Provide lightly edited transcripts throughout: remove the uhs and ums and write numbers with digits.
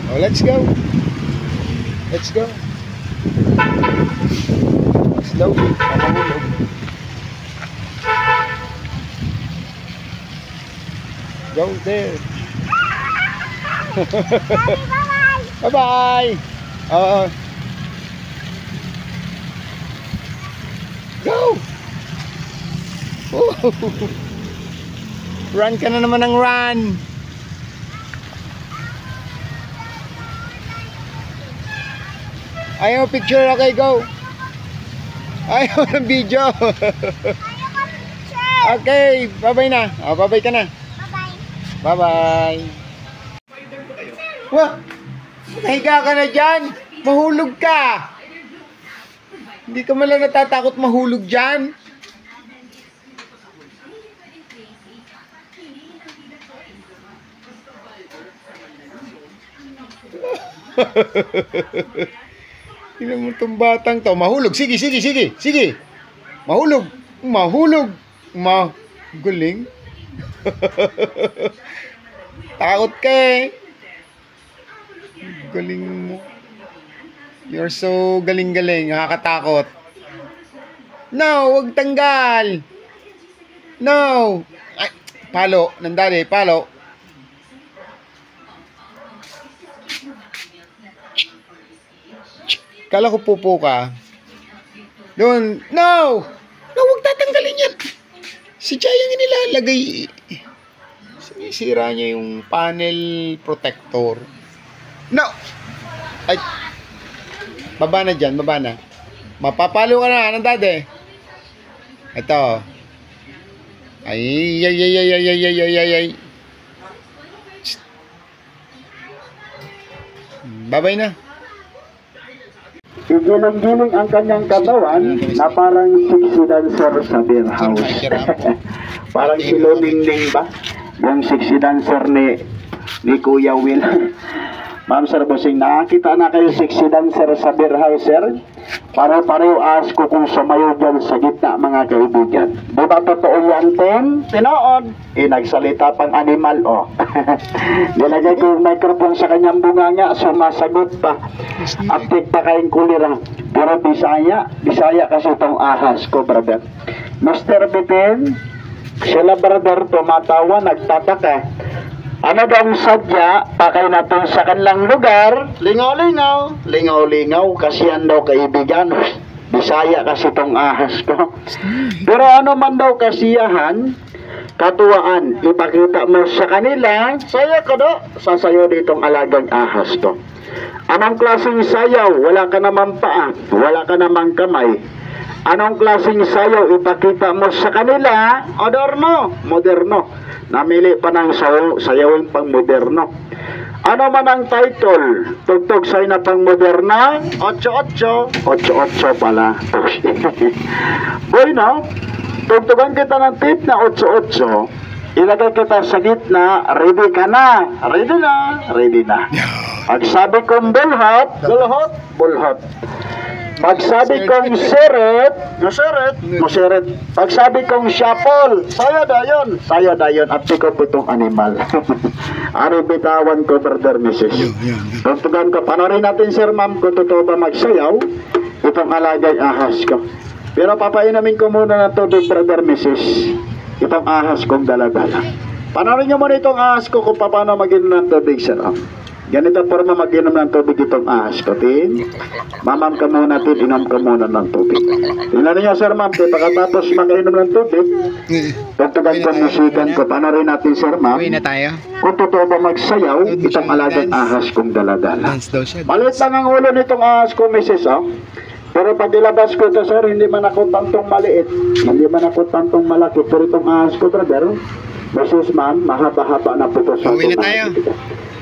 Oh, let's go. Let's go. Slowly. Mahulog. Go there. Bye-bye. Go. Run ka na naman ng run. Ayaw picture, okay, go. Ayaw ng video. Okay, bye-bye na. Oh, bye-bye ka na. Bye-bye. Wah! Nahiga ka na dyan. Mahulog ka. Hindi ka malang natatakot mahulog dyan. Tingnan mo itong batang to. Mahulog. Sige, sige, sige. Sige. Mahulog. Mahulog. Galing. Takot ka eh. Galing mo. You're so galing-galing. Nakakatakot. No, huwag tanggal. No. Ay, palo. Nandali, palo. Kala ko pupo ka. Doon. No! No, huwag tatanggalin yan. Si Chay yung inilalagay. Sinisira niya yung panel protector. No! Ay. Baba na dyan, baba na. Mapapalo ka na. Anong dade? Ito. Ay. Babay na. Igiling-giling ang kanyang katawan na parang sexy dancer sa beer house. Parang si Loningning ba? Yung sexy dancer ni Kuya Will. Ma'am Sir Bossing, nakakita na kayo sexy dancer sa beer house, sir? Pareho as ko kung sumayo dyan sa gitna, mga kaibigan. Di ba totoo yan, Ten? Tinood. Nagsalita pang animal, oh. Nilagay ko yung microphone sa kanyang bunganga, sumasagot pa. Aptik pa kayong kulira. Pero Bisaya kasi itong ahas ko, brother. Mr. Bitin, sila brother tumatawa, nagtataka. Ano daw sadya, pakay natin sa kanilang lugar, lingaw-lingaw, lingaw-lingaw, kasi yan daw kaibigan, Bisaya kasi itong ahas ko. Pero ano man daw kasiyahan, katuwaan, ipakita mo sa kanila, saya ko do, sasayo ditong alagang ahas ko. Anong klaseng sayaw, wala ka namang paa, wala ka namang kamay. Anong klaseng sayaw, ipakita mo sa kanila, moderno. Namili pa ng sayawin pang moderno. Ano man ang title? Tugtog say na pang moderna? 8-8. 8-8 pala. Boy, no? Tugtugan kita ng tip na 8-8. Ilagay kita sa gitna. Ready ka na? Ready na? Ready na. Pag sabi kong bulhot, bulhot. Pag sabi kong seret, maseret. Pag sabi kong shuffle, sayo dayon, at ko itong animal. Ari bitawan ko, brother, Mrs. Tuntugan ko, panorin natin, sir, ma'am, kung totoo ba magsayaw, itong alagay ahas ko. Pero papainamin ko muna ng tubig, brother, Mrs. Itong ahas kong dala-dala. Panorin nyo muna itong ahas ko kung paano mag-inom ng tubig, sir. Ganito forma mag-inom ng tubig itong ahas ko. Mamam ka muna, inom ka muna ng tubig. Tingnan niyo, sir, ma'am, pagkatapos mag-inom ng tubig, tugtugan ko, musikan ko. Paano rin natin, sir, ma'am? Uwi na tayo. Kung totoo ba magsayaw, itong alagang ahas kong daladala. Maliit lang ang ulo nitong ahas ko, Mrs. Pero pag ilabas ko ito, sir, hindi man ako tantong maliit. Hindi man ako tantong malaki. Pero itong ahas ko, brother, Mrs. ma'am, mahaba-haba na po ito sa uwi na tayo.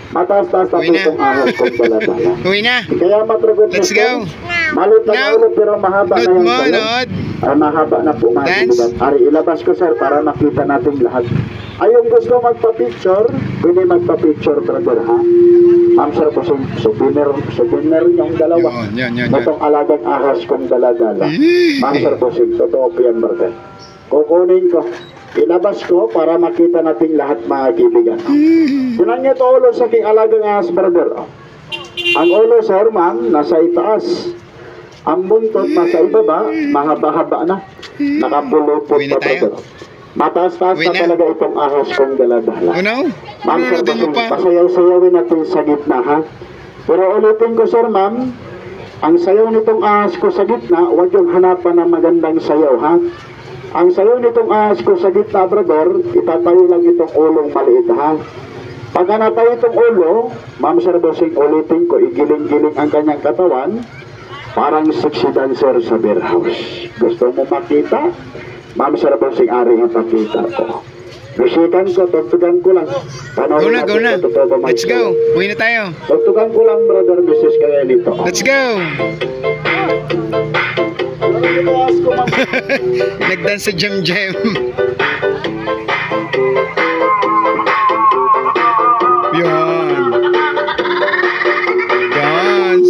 Mataas-taas na po itong ahas kong daladala. Uwi na. Kaya matragot Let's go. Maliit lang ulo, pero mahaba na yung Nod. mahaba na po, mga kaibigan. Ari, ilabas ko, sir, para makita natin lahat. Ayong gusto magpa-picture, pwede magpa-picture, brother, ha? Ma'am, sir, po, souvenir yung dalawa. Itong alagang ahas kong daladala. Ma'am, sir, po, totoo po yan, brother. Kukunin ko. Ilabas ko para makita natin lahat, mga kaibigan. Tinan niyo ito ulo sa aking alagang ahas, brother. Ang ulo, sir, ma'am, nasa itaas. Ang buntot nasa ibaba, mahaba-haba na. Nakapulupot Uwi na pa, tayo? brother. Mataas-taas Uwi na na? talaga itong ahas kong daladala. Oh no? Ma'am, sir, Ano pa? pasayaw-sayawin natin sa gitna, ha? Pero ulitin ko, sir, ma'am, ang sayaw nitong ahas ko sa gitna, huwag yung hanapan ng magandang sayaw, ha? Ang sayaw nitong ahas ko sa gitna, brother, itatayo lang itong ulong maliit, ha? Pag natayo itong ulo, ma'am, sir, bossing, ulitin ko, igiling-giling ang kanyang katawan, parang sexy dancer sa beer house. Gusto mo makita? Ma'am, sir, bossing, ari ang pakita ko. Bisikan ko, tugtugan ko lang. Go na, go na. Let's go. Uwi na tayo. Tugtugan ko lang, brother, bisis kaya nito. Let's go. Nagdance sa jam-jam. Yan. Dance.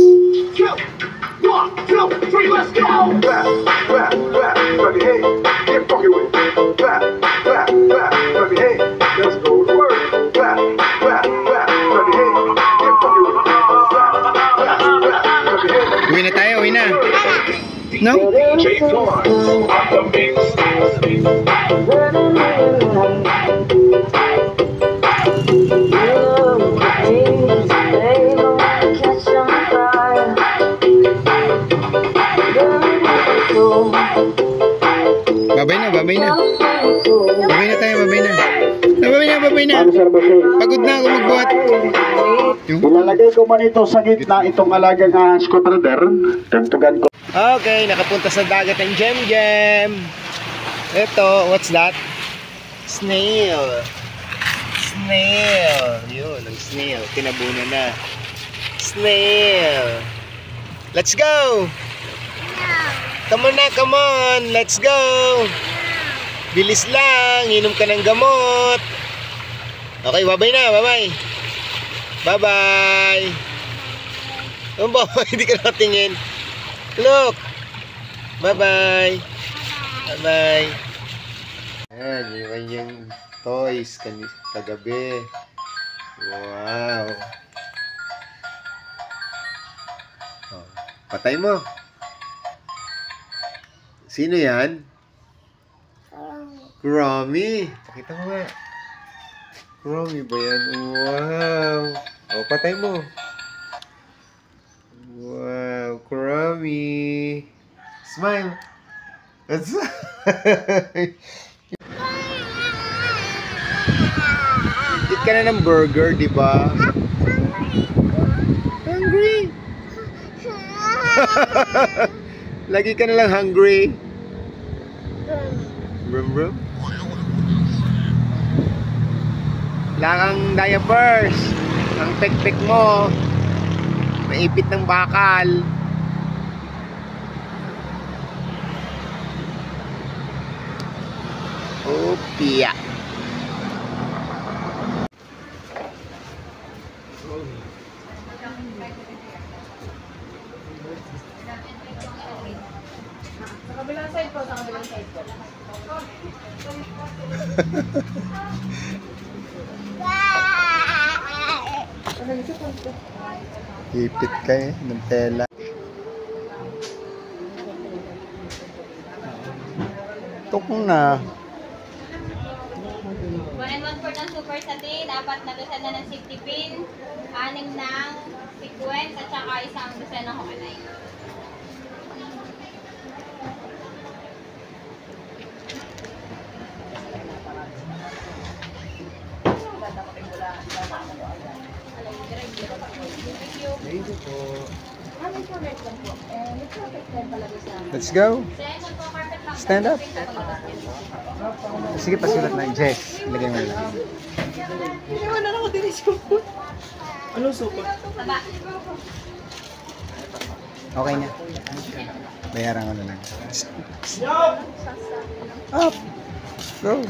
1, 2, 3, let's go! Back, back, back, clap your hands, get funky with it. Back, back, back, clap your hands, let's go to work. Back, back, back, clap your hands, get funky with it. Back, back, back, clap your hands. Uwi na tayo, uwi na. No? DJ Florence on the mix. Babay na, babay na. Babay na tayo, babay na. Babay na. Ma'am, sir, bossing. Pagod na ako magbuhat. Yung... Ilalagay ko man ito sa gitna, itong alagang ahas ko, brother. Tugtugan ko. Okay, nakapunta sa dagat ng Jam-Jam. Ito, what's that? Snail. Snail. Yun, ang snail. Tinabunan na. Snail. Let's go! Come on na, come on. Let's go. Bilis lang. Inom ka ng gamot. Okay, babay na, babay. Bye-bye. Ano ba? Hindi ka nakatingin. Look. Bye-bye. Bye-bye. Ayan, yung kanyang toys kagabi. Wow. Oh, patay mo. Sino yan? Cromie. Pakita mo nga. Cromie ba yan? Wow. O, patay mo. Wow, Cromie. Smile. That's Eat ka na ng burger, di ba? Hungry. Lagi ka na lang hungry. Brum brum. Lang ang diapers. Ang pek-pek mo. Maipit ng bakal. Opia. Sa kabilang side po, sa kabilang side po. Ipit ka eh, ng tela. Tukong na. 1 and 1/4 ng super satin, 4 na dosen na ng safety pin, 6 ng sequence, at saka isang dosen ng hokanay. Let's go. Second po, carpet lang. Stand up. Sige, pasulat na. Jess, ilagay mo lang. Taba. Okay na. Bayaran ko na lang. Up. Go.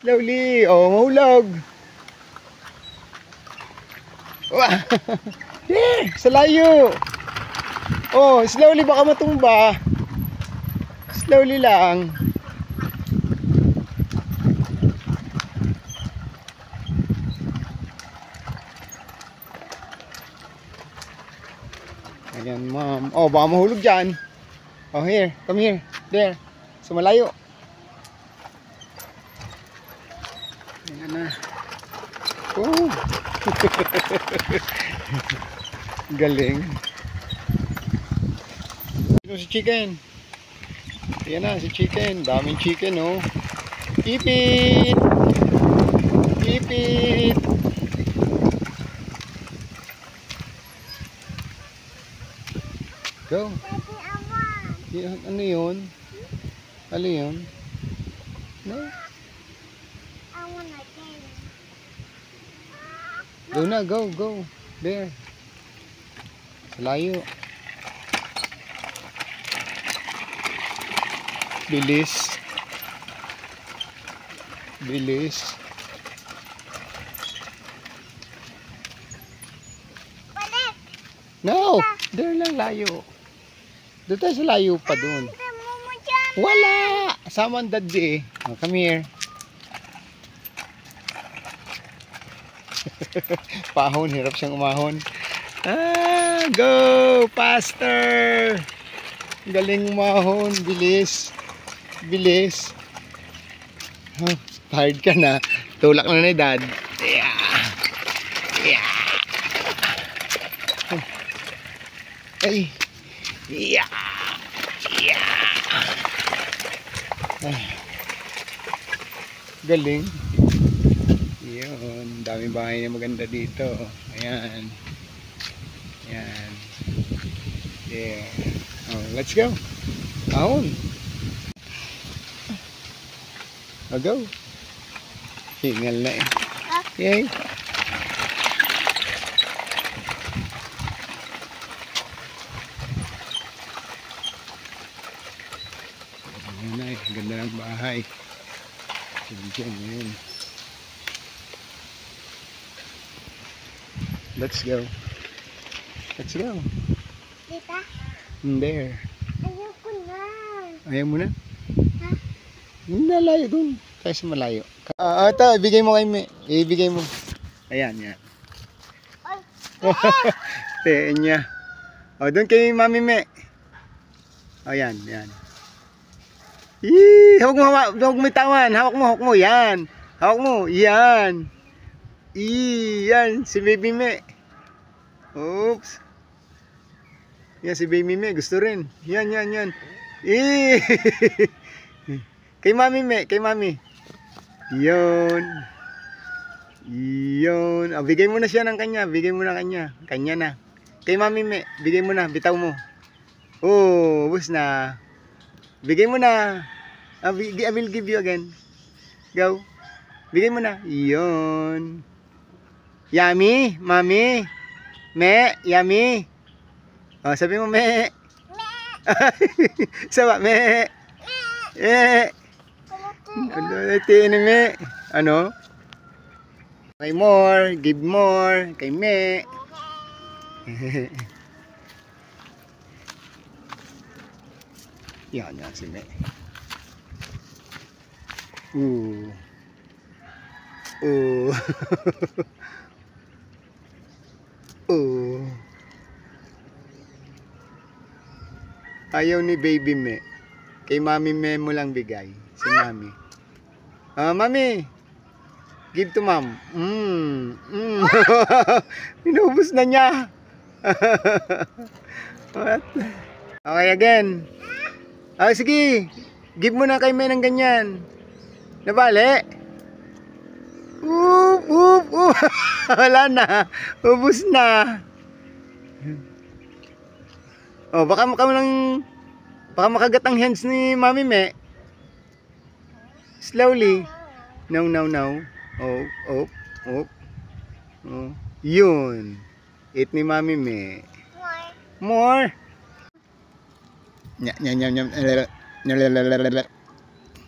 Slowly. Oh, mahulog. Wah. Yeah, sa layo. Oh, slowly baka matumba. Slowly lang. Ayan, ma'am. Oh, baka mahulog dyan. Oh, here. Come here. There. So, malayo. Ayan na. Oh. Galing. Ito si chicken. Ayan na, si chicken. Daming chicken, oh. Ipit! Ipit! Go. Yan, ano yun? Ano yun? No? Go na, go, go. There. Sa layo. Bilis. Bilis. No! There lang layo. Doon tayo sa layo pa doon. Wala! Sama ang daddy eh. Oh, come here. Pahon, hirap siyang umahon. Ah, go! Faster! Galing umahon. Bilis. Bilis. Oh, tired ka na. Tulak na ni dad. Yeah. Yeah. Ay. Yeah. Yeah. Ay. Galing. Yun. Daming bahay na maganda dito. Ayan. Ayan. Yeah. Oh, let's go. Ahon. Oh, go. Hingal na eh. Yay. Ayan na eh. Ganda ng bahay. Diyan, yun. Let's go. Let's go. Dita? There. Ayoko na. Ayaw mo na? Ha? Nalayo dun. Tayo sa malayo. Ito, ibigay mo kay Me. Ibigay mo. Ayan, yan. Ay. Tiin niya. O, dun kay Mami Me. O, yan, yan. Hawak mo, hawak mo itawan. Hawak mo, yan. Hawak mo, yan. Yan, si Baby Me. Oops. Yan, si Baby Me, gusto rin. Yan, yan, yan. Kay Mami Me, kay Mami. Yun. Yun. O, bigay mo na siya ng kanya. Bigay mo na kanya. Kanya na. Kay Mami Me, bigay mo na. Bitaw mo. Oh, ubos na. Bigay mo na. I will give you again. Go. Bigay mo na. Yun. Yummy, Mami. Me, yummy. Oh, sabi mo, Me. Sabi, Me. Ano, tiin ni Me. Ano? Kay more, give more. Kay Me. Yan, yan si Me. Ooh. Ooh. Ooh. Ayaw ni Baby Me. Kay Mami Me mo lang bigay. Si Mami. Mami. Give to Mom. Inubos na niya. What? Okay, again. Sige. Give mo na kay Me ng ganyan. Nabali? Wala na. Ubus na. Oh, baka makagat ang hands ni Mami Me. Slowly. No. Oh. Yun. Eat ni Mami Me. More. Nyam.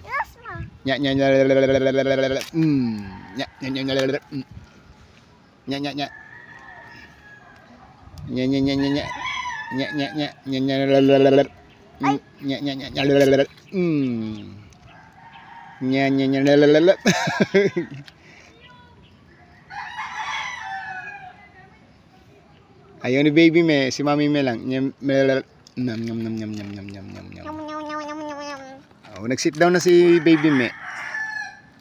Yes, ma. Nya. Ayaw ni baby me, si mami me lang. Nyam, nam, nyam, nyam, nyam, nyam, nyam, nyam, nyam, nyam. Oh, nag-sit down na si baby me.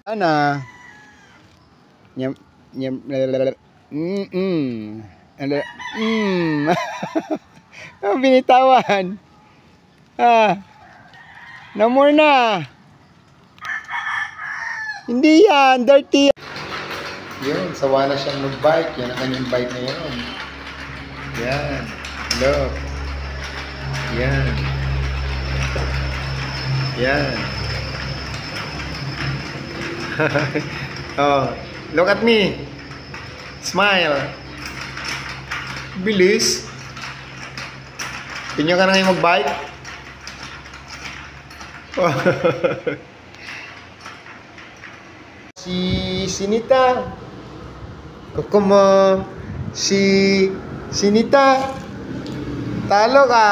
Ana. Nyam, nyam, oh, binitawan. No more na. Hindi yan, dirty. Yun, sawa na siyang mag-bike. Yan ang kanyang bike na yun. Yan. Look. Yan. Yan. Oh, look at me. Smile. Bilis. Pinyo ka na ngayon mag-bike? Si Sinita. Kokomo. Si Sinita. Talo ka.